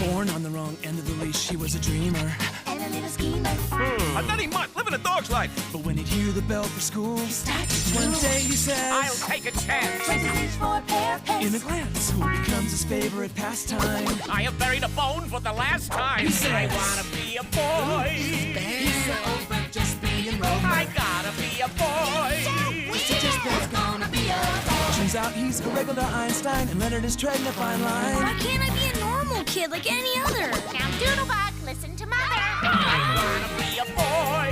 Born on the wrong end of the leash, she was a dreamer and a little schemer. A nutty mutt living a dog's life. But when he'd hear the bell for school, one day he says, I'll take a chance. Raises his for a pair of pants. In a glance, school becomes his favorite pastime. I have buried a bone for the last time. He says, I wanna be a boy. He's over just being Rover. I gotta be a boy. Teacher's pet's gonna be a boy. Turns out he's a regular Einstein, and Leonard is treading a fine line. Why can't I be a normal kid like any other? Now, Doodlebug, listen to Mother. I wanna be a boy.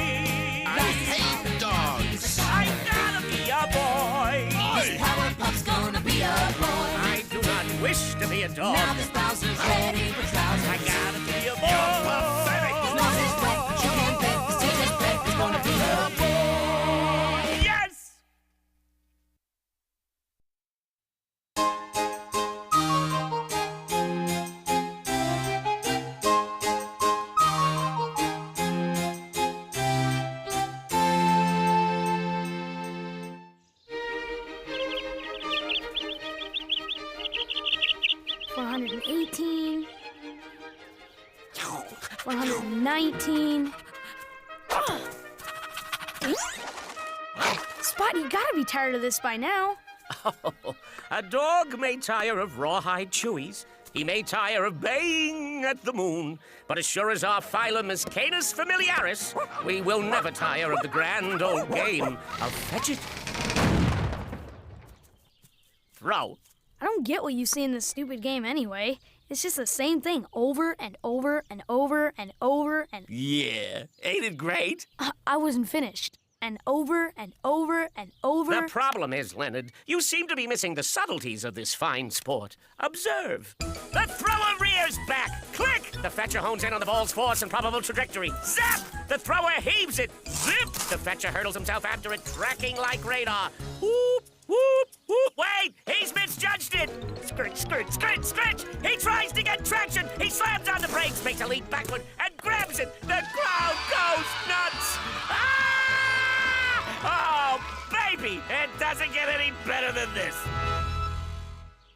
I hate dogs. I gotta be a boy. This Powerpuff's gonna be a boy. I do not wish to be a dog. Now this Bowser's ready for trousers. I gotta be a boy. You're pathetic. His nose is wet, but you can't bet. This teacher's pet is gonna be a boy. Yes! $418, $419. Spot, you gotta be tired of this by now. Oh, a dog may tire of rawhide chewies. He may tire of baying at the moon. But as sure as our phylum is Canis familiaris, we will never tire of the grand old game of fetch it. Throw. I don't get what you see in this stupid game anyway. It's just the same thing over and over and over and over and... Yeah, ain't it great? I wasn't finished. And over and over and over... The problem is, Leonard, you seem to be missing the subtleties of this fine sport. Observe. The thrower rears back. Click! The fetcher hones in on the ball's force and probable trajectory. Zap! The thrower heaves it. Zip! The fetcher hurdles himself after it, tracking like radar. Whoop! Whoop! Whoop! Wait! He's misjudged it! Skirt, skirt, skirt, skirt! He tries to get traction! He slams on the brakes, makes a leap backward, and grabs it! The crowd goes nuts! Ah! Oh, baby! It doesn't get any better than this!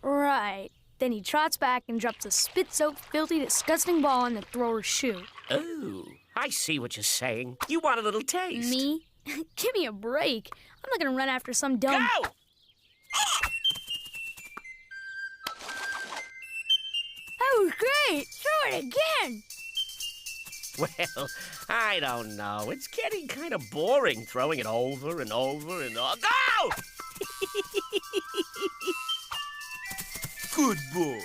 Right. Then he trots back and drops a spit-soaked, filthy, disgusting ball in the thrower's shoe. Oh, I see what you're saying. You want a little taste. Me? Give me a break. I'm not gonna run after some dumb... Go! That was great! Throw it again! Well, I don't know. It's getting kind of boring throwing it over and over and over. Go! Good boy.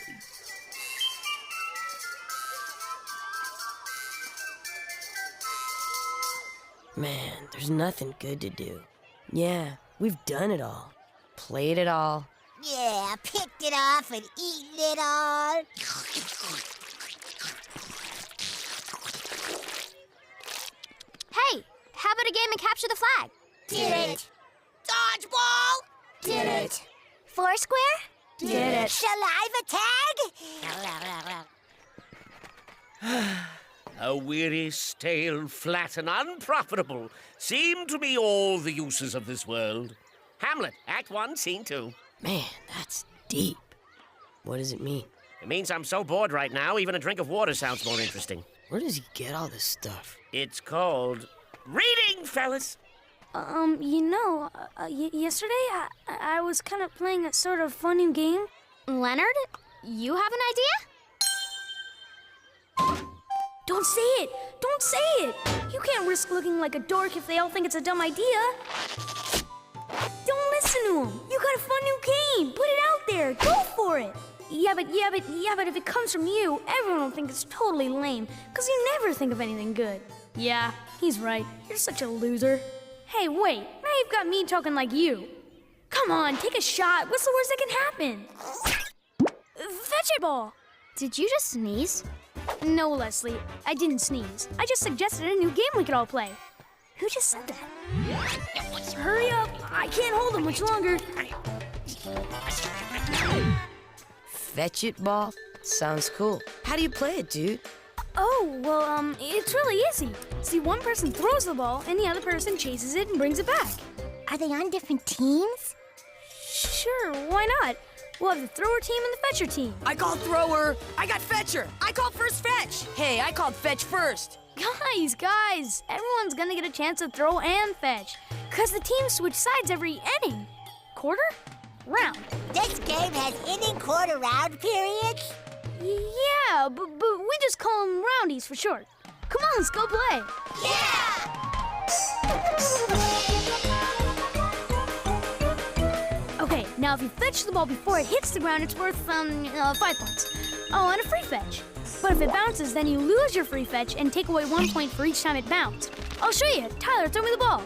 Man, there's nothing good to do. Yeah, we've done it all. Played it all. Yeah, picked it off and eaten it all. Hey, how about a game and capture the flag? Did it. Dodgeball. Did it. Foursquare? Did it. Saliva tag. A weary, stale, flat, and unprofitable seem to be all the uses of this world. Hamlet, Act 1, Scene 2. Man, that's deep. What does it mean? It means I'm so bored right now, even a drink of water sounds more interesting. Where does he get all this stuff? It's called reading, fellas. Yesterday I was kind of playing a sort of fun new game. Leonard, you have an idea? Don't say it! Don't say it! You can't risk looking like a dork if they all think it's a dumb idea. Don't listen to them. You got a fun new game. Put it out there. Go for it. Yeah, but if it comes from you, everyone will think it's totally lame, because you never think of anything good. Yeah, he's right. You're such a loser. Hey, wait. Now you've got me talking like you. Come on, take a shot. What's the worst that can happen? Fetch it, ball. Did you just sneeze? No, Leslie. I didn't sneeze. I just suggested a new game we could all play. Who just said that? Hurry up. I can't hold him much longer. Fetch it ball? Sounds cool. How do you play it, dude? Oh, well, it's really easy. See, one person throws the ball, and the other person chases it and brings it back. Are they on different teams? Sure, why not? We'll have the thrower team and the fetcher team. I called thrower. I got fetcher. I called first fetch. Hey, I called fetch first. Guys, everyone's gonna get a chance to throw and fetch. Cause the teams switch sides every inning. Quarter? Round. This game has inning, quarter, round periods? Yeah, but we just call them roundies for short. Come on, let's go play. Yeah! Okay, now if you fetch the ball before it hits the ground, it's worth 5 points. Oh, and a free fetch. But if it bounces, then you lose your free fetch and take away 1 point for each time it bounced. I'll show you. Tyler, throw me the ball.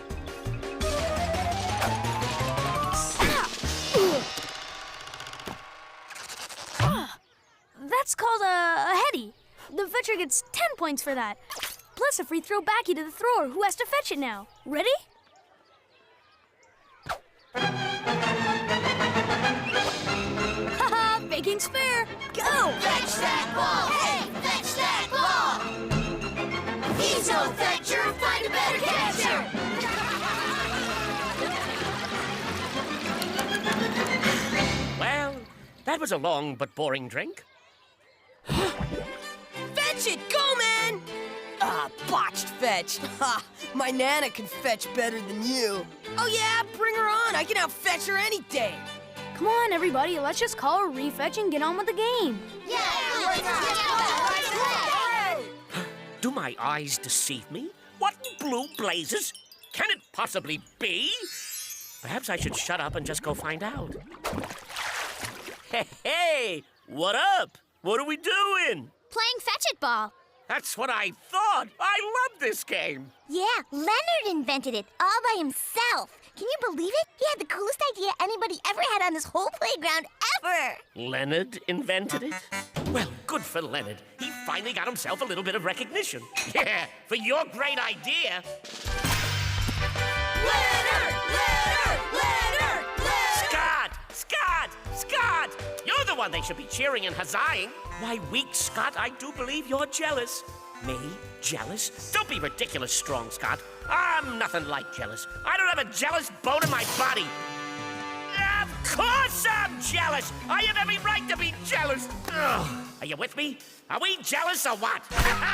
That's called a heady. The fetcher gets 10 points for that. Plus a free throw backy to the thrower, who has to fetch it now. Ready? Haha, baking's fair. Go! Fetch that ball! Hey, fetch that ball! He's no fetcher, find a better catcher! Well, that was a long but boring drink. Fetch it! Go, man! Ah, botched fetch. Ha! My Nana can fetch better than you. Oh, yeah? Bring her on. I can out-fetch her any day. Come on, everybody, let's just call a refetch and get on with the game. Do my eyes deceive me? What in blue blazes can it possibly be? Perhaps I should shut up and just go find out. Hey, what up? What are we doing? Playing fetch-it ball. That's what I thought. I love this game. Yeah, Leonard invented it all by himself. Can you believe it? He had the coolest idea anybody ever had on this whole playground ever. Leonard invented it? Well, good for Leonard. He finally got himself a little bit of recognition. Yeah, for your great idea. Leonard! Leonard! Leonard! Scott! You're the one they should be cheering and huzzahing. Why, weak Scott, I do believe you're jealous. Me? Jealous? Don't be ridiculous, strong Scott. I'm nothing like jealous. I don't have a jealous bone in my body. Of course I'm jealous! I have every right to be jealous! Ugh. Are you with me? Are we jealous or what?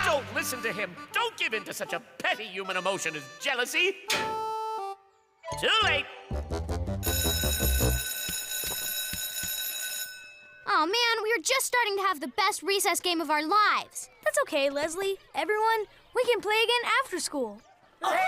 Don't listen to him. Don't give in to such a petty human emotion as jealousy. Too late. Oh man, we were just starting to have the best recess game of our lives. That's okay, Leslie. Everyone, we can play again after school. Hey,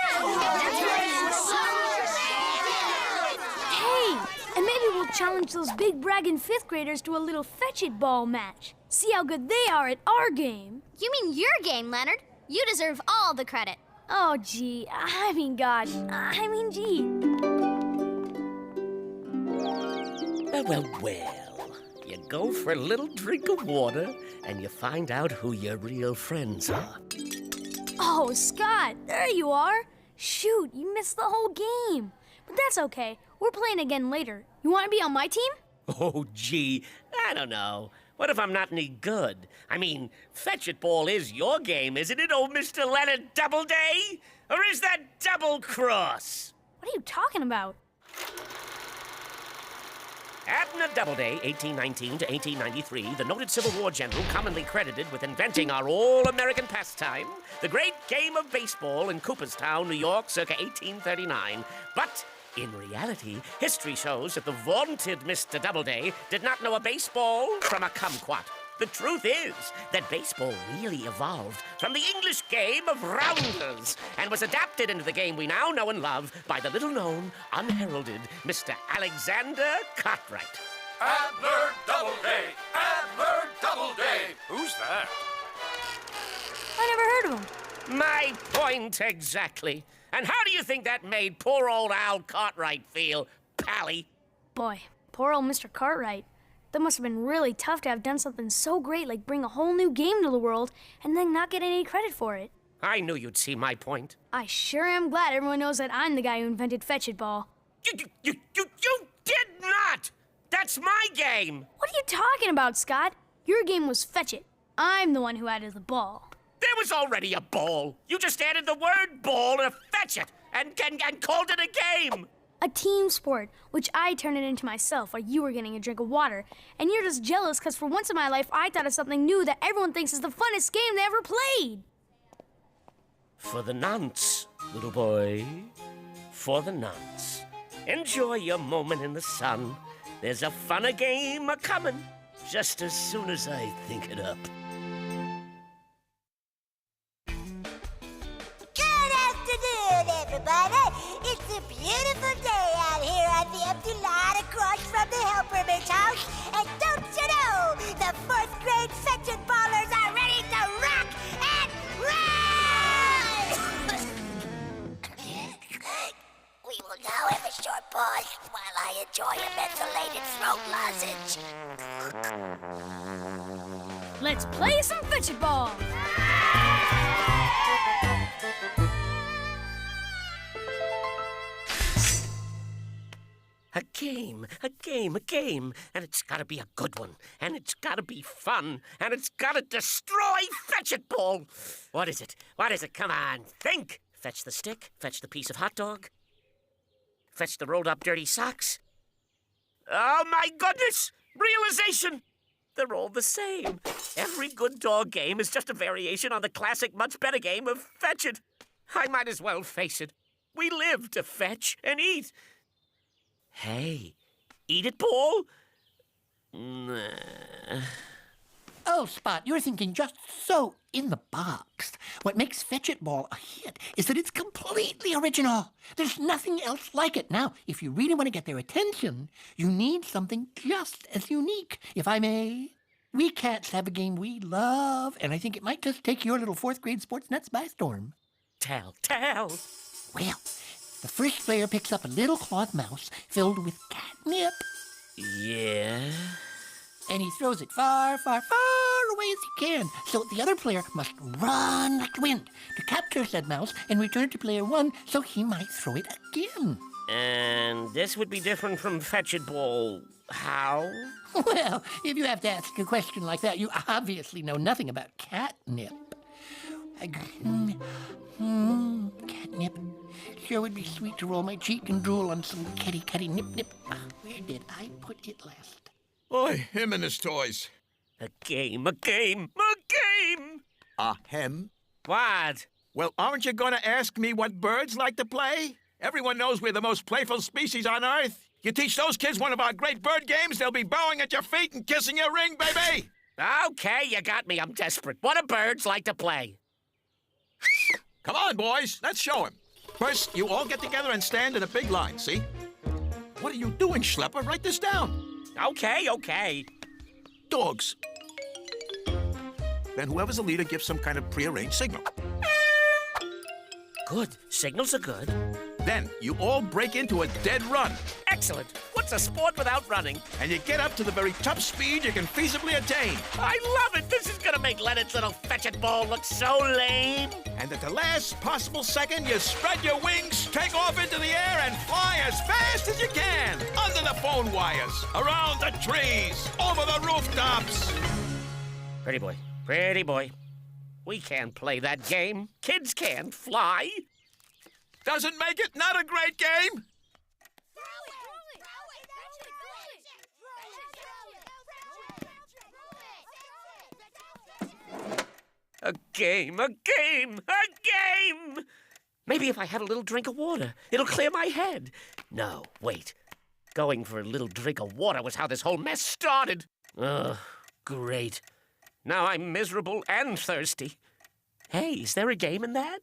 and maybe we'll challenge those big bragging 5th graders to a little fetch-it ball match. See how good they are at our game. You mean your game, Leonard? You deserve all the credit. Oh, gee. I mean, gosh. I mean, gee. Well. You go for a little drink of water, and you find out who your real friends are. Oh, Scott, there you are. Shoot, you missed the whole game. But that's okay. We're playing again later. You want to be on my team? Oh, gee, I don't know. What if I'm not any good? I mean, fetch-it ball is your game, isn't it, old Mr. Leonard Doubleday? Or is that double cross? What are you talking about? Abner Doubleday, 1819 to 1893, the noted Civil War general commonly credited with inventing our all-American pastime, the great game of baseball in Cooperstown, New York, circa 1839. But in reality, history shows that the vaunted Mr. Doubleday did not know a baseball from a kumquat. The truth is that baseball really evolved from the English game of rounders and was adapted into the game we now know and love by the little-known, unheralded Mr. Alexander Cartwright. Abner Doubleday! Abner Doubleday! Who's that? I never heard of him. My point exactly. And how do you think that made poor old Al Cartwright feel, Pally? Boy, poor old Mr. Cartwright. That must have been really tough to have done something so great like bring a whole new game to the world and then not get any credit for it. I knew you'd see my point. I sure am glad everyone knows that I'm the guy who invented fetch-it ball. You did not! That's my game! What are you talking about, Scott? Your game was fetch-it. I'm the one who added the ball. There was already a ball. You just added the word ball to fetch it and called it a game. A team sport, which I turned it into myself while you were getting a drink of water. And you're just jealous because for once in my life, I thought of something new that everyone thinks is the funnest game they ever played. For the nonce, little boy. For the nonce. Enjoy your moment in the sun. There's a funner game a-comin' just as soon as I think it up. Good afternoon, everybody. It's a beautiful day out here on the empty lot across from the Helperman's house. And don't you know, the 4th grade fetch and ballers are ready to rock and roll! We will now have a short pause while I enjoy a mentholated throat lozenge. Let's play some fetch it ball. A game, a game, a game. And it's gotta be a good one. And it's gotta be fun. And it's gotta destroy Fetch It Ball. What is it? What is it? Come on, think. Fetch the stick. Fetch the piece of hot dog. Fetch the rolled up dirty socks. Oh my goodness! Realization! They're all the same. Every good dog game is just a variation on the classic, much better game of Fetch It. I might as well face it. We live to fetch and eat. Hey, eat it, Paul? Nah. Oh, Spot, you're thinking just so in the box. What makes Fetch It Ball a hit is that it's completely original. There's nothing else like it. Now, if you really want to get their attention, you need something just as unique, if I may. We cats have a game we love, and I think it might just take your little 4th grade sports nuts by storm. Tell. Well, the first player picks up a little cloth mouse filled with catnip, Yeah? and he throws it far, far, far away as he can. So the other player must run like the wind to capture said mouse and return it to player 1 so he might throw it again. And this would be different from Fetch It Ball. How? Well, if you have to ask a question like that, you obviously know nothing about catnip. Catnip. Sure would be sweet to roll my cheek and drool on some kitty nip. Where did I put it last? Boy, him and his toys. A game. Hem? What? Well, aren't you going to ask me what birds like to play? Everyone knows we're the most playful species on Earth. You teach those kids one of our great bird games, they'll be bowing at your feet and kissing your ring, baby! Okay, you got me. I'm desperate. What do birds like to play? Come on, boys, let's show him. First, you all get together and stand in a big line, see? What are you doing, Schlepper? Write this down. Okay. Dogs. Then whoever's the leader gives some kind of prearranged signal. Good. Signals are good. Then you all break into a dead run. Excellent. What's a sport without running? And you get up to the very top speed you can feasibly attain. I love it. This is gonna make Leonard's little Fetch It Ball look so lame. And at the last possible second, you spread your wings, take off into the air, and fly as fast as you can. Under the phone wires, around the trees, over the rooftops. Pretty boy. We can't play that game. Kids can't fly. Doesn't make it not a great game. A game. Maybe if I had a little drink of water, it'll clear my head. No, wait. Going for a little drink of water was how this whole mess started. Ugh, great. Now I'm miserable and thirsty. Hey, is there a game in that?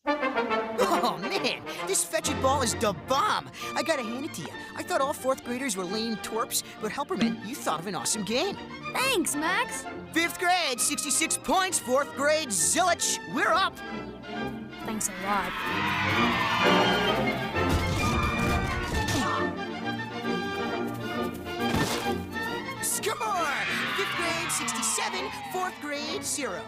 Oh, man, this Fetch It Ball is the bomb. I gotta hand it to you. I thought all 4th graders were lame twerps, but Helperman, you thought of an awesome game. Thanks, Max. 5th grade, 66 points. 4th grade, zilch. We're up. Thanks a lot. Score! 5th grade, 67. 4th grade, 0.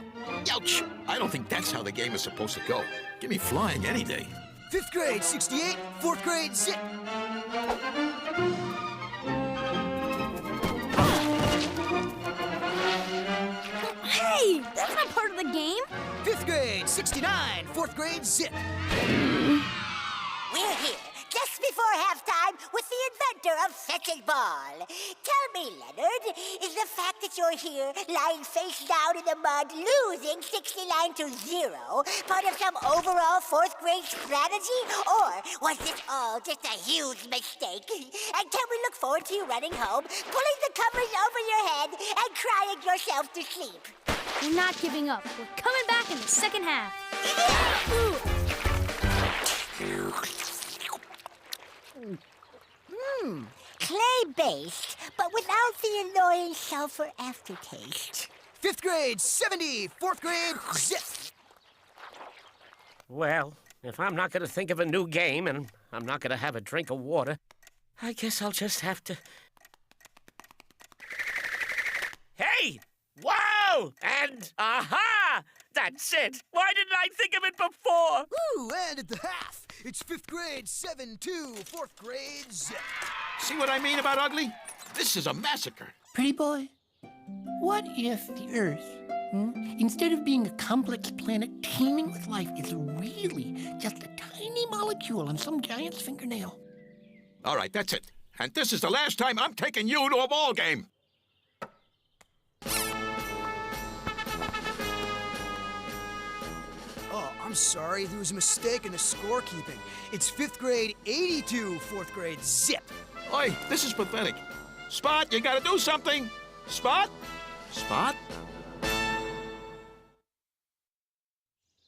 Ouch! I don't think that's how the game is supposed to go. Give me flying any day. 5th grade, 68. 4th grade, 0. Hey, that's not part of the game. 5th grade, 69. 4th grade, zip. we're here, just before halftime, with the inventor of Fetch It Ball. Tell me, Leonard, is the fact that you're here, lying face down in the mud, losing 69-0, part of some overall fourth grade strategy? Or was this all just a huge mistake? And can we look forward to you running home, pulling the covers over your head, and crying yourself to sleep? We're not giving up. We're coming back in the second half. Clay-based, but without the annoying sulfur aftertaste. 5th grade, 70. 4th grade, zip. Well, if I'm not going to think of a new game and I'm not going to have a drink of water, I guess I'll just have to... Hey! Wow! And aha! That's it! Why didn't I think of it before? Ooh, and at the half, it's 5th grade, 7-2. 4th grade, zip. See what I mean about ugly? This is a massacre. Pretty boy, what if the Earth, instead of being a complex planet teeming with life, is really just a tiny molecule on some giant's fingernail? All right, that's it. And this is the last time I'm taking you to a ball game. Oh, I'm sorry. There was a mistake in the scorekeeping. It's 5th grade, 82. 4th grade, zip. Oi, this is pathetic. Spot, you gotta do something. Spot? Spot?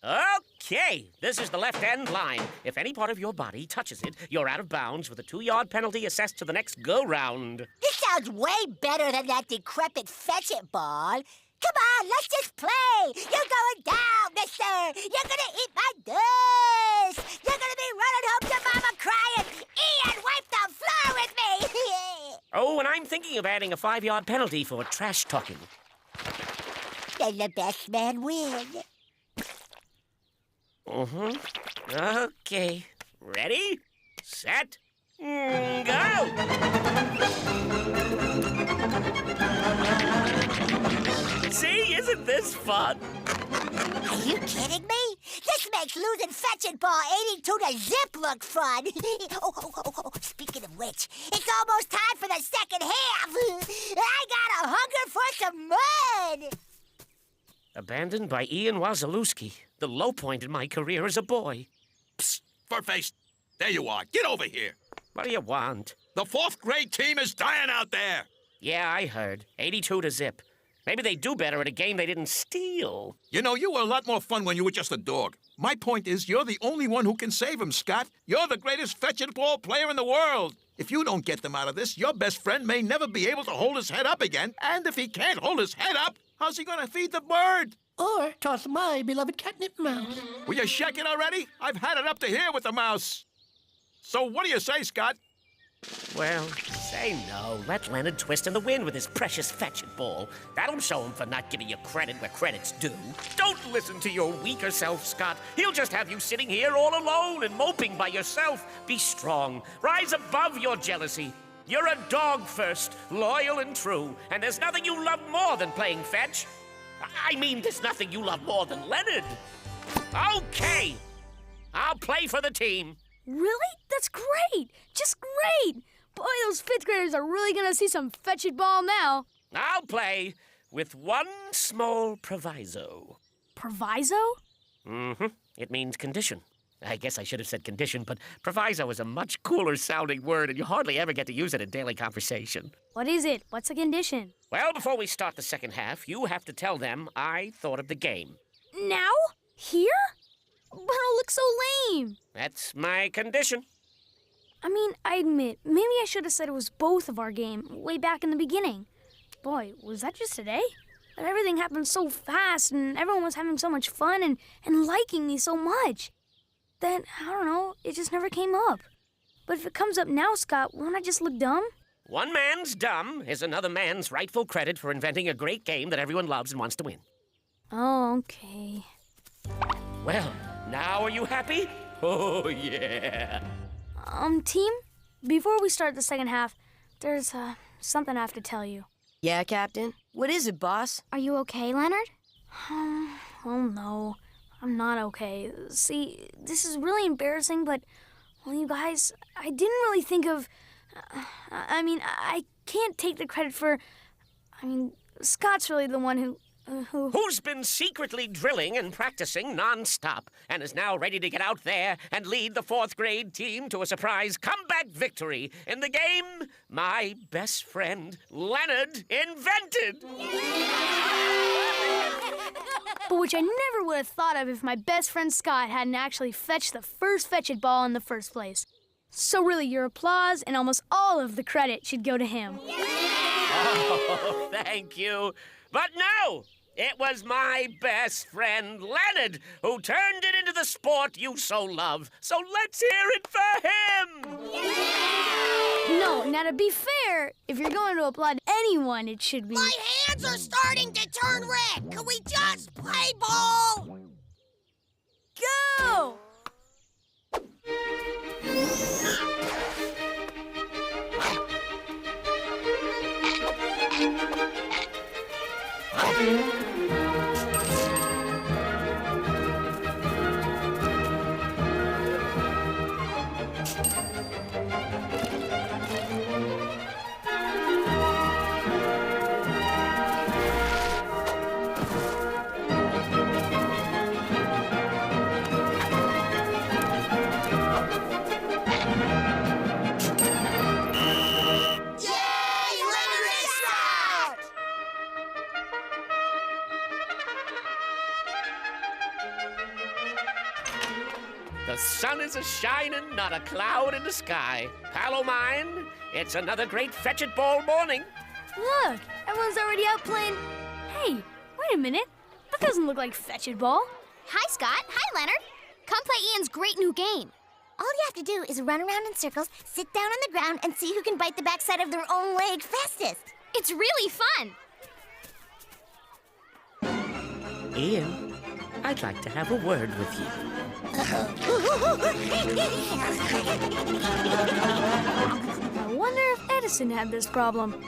Okay, this is the left end line. If any part of your body touches it, you're out of bounds with a 2-yard penalty assessed to the next go-round. This sounds way better than that decrepit Fetch It Ball. Come on, let's just play. You're going down, mister. You're gonna eat my dust. You're gonna be running home to mama crying, Ian, wipe the floor with me. Oh, and I'm thinking of adding a 5-yard penalty for trash talking. Then the best man win. Okay. Ready? Set? Go! See, isn't this fun? Are you kidding me? This makes losing Fetch It Ball 82 to zip look fun. Oh, speaking of which, it's almost time for the second half. I got a hunger for some mud. Abandoned by Ian Wazalewski, the low point in my career as a boy. Psst, fur-faced. There you are. Get over here. What do you want? The 4th grade team is dying out there. Yeah, I heard. 82 to zip. Maybe they do better at a game they didn't steal. You know, you were a lot more fun when you were just a dog. My point is, you're the only one who can save him, Scott. You're the greatest fetch-it-ball player in the world. If you don't get them out of this, your best friend may never be able to hold his head up again. And if he can't hold his head up, how's he going to feed the bird? Or toss my beloved catnip mouse. Will you check it already? I've had it up to here with the mouse. So what do you say, Scott? Well, say no. Let Leonard twist in the wind with his precious fetch-it ball. That'll show him for not giving you credit where credit's due. Don't listen to your weaker self, Scott. He'll just have you sitting here all alone and moping by yourself. Be strong. Rise above your jealousy. You're a dog first, loyal and true, and there's nothing you love more than playing fetch. I mean, there's nothing you love more than Leonard. Okay. I'll play for the team. Really? That's great! Just great! Boy, those 5th graders are really gonna see some Fetch It Ball now. I'll play with one small proviso. Proviso? It means condition. I guess I should have said condition, but proviso is a much cooler sounding word, and you hardly ever get to use it in daily conversation. What is it? What's the condition? Well, before we start the second half, you have to tell them I thought of the game. Now? Here? But it'll look so lame. That's my condition. I mean, I admit, maybe I should have said it was both of our game way back in the beginning. Boy, was that just today? That everything happened so fast and everyone was having so much fun and liking me so much. That, I don't know, it just never came up. But if it comes up now, Scott, won't I just look dumb? One man's dumb is another man's rightful credit for inventing a great game that everyone loves and wants to win. Oh, okay. Well, now are you happy? Oh, yeah. Team, before we start the second half, there's, something I have to tell you. Yeah, Captain? What is it, boss? Are you okay, Leonard? Oh, no. I'm not okay. See, this is really embarrassing, but Well, you guys, I didn't really think of... I can't take the credit for... Scott's really the one who... Who's been secretly drilling and practicing non-stop and is now ready to get out there and lead the 4th grade team to a surprise comeback victory in the game my best friend Leonard invented. But which I never would have thought of if my best friend Scott hadn't actually fetched the first fetch-it ball in the first place. So really, your applause and almost all of the credit should go to him. Oh, thank you. But no! It was my best friend, Leonard, who turned it into the sport you so love. So let's hear it for him! No, now to be fair, if you're going to applaud anyone, it should be... My hands are starting to turn red. Can we just play ball? Go! The sun is a-shining, not a cloud in the sky. Pal o' mine, it's another great fetch-it-ball morning. Look, everyone's already out playing... Hey, wait a minute. That doesn't look like fetch-it ball. Hi, Scott. Hi, Leonard. Come play Ian's great new game. All you have to do is run around in circles, sit down on the ground, and see who can bite the backside of their own leg fastest. It's really fun. Ian, I'd like to have a word with you. I wonder if Edison had this problem.